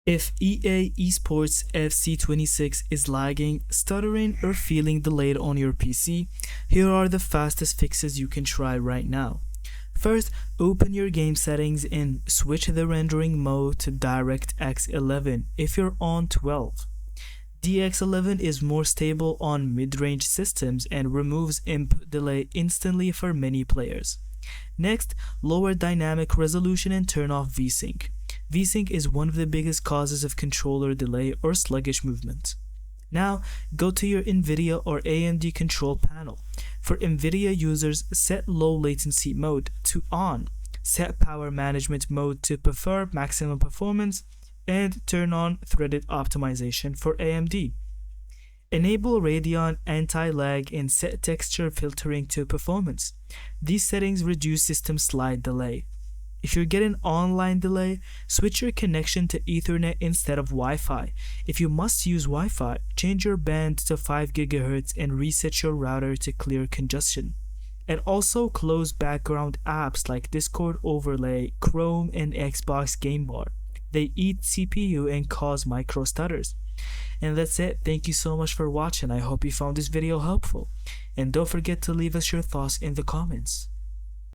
If EA Esports FC26 is lagging, stuttering, or feeling delayed on your PC, here are the fastest fixes you can try right now. First, open your game settings and switch the rendering mode to DirectX 11 if you're on 12. DX11 is more stable on mid-range systems and removes imp delay instantly for many players. Next, lower dynamic resolution and turn off VSync. VSync is one of the biggest causes of controller delay or sluggish movement. Now, go to your NVIDIA or AMD control panel. For NVIDIA users, set low latency mode to on, set power management mode to prefer maximum performance, and turn on threaded optimization for AMD. Enable Radeon anti-lag and set texture filtering to performance. These settings reduce system slide delay. If you're getting online delay, switch your connection to Ethernet instead of Wi-Fi. If you must use Wi-Fi, change your band to 5 GHz and reset your router to clear congestion. And also close background apps like Discord overlay, Chrome, and Xbox Game Bar. They eat CPU and cause micro stutters. And that's it. Thank you so much for watching. I hope you found this video helpful. And don't forget to leave us your thoughts in the comments.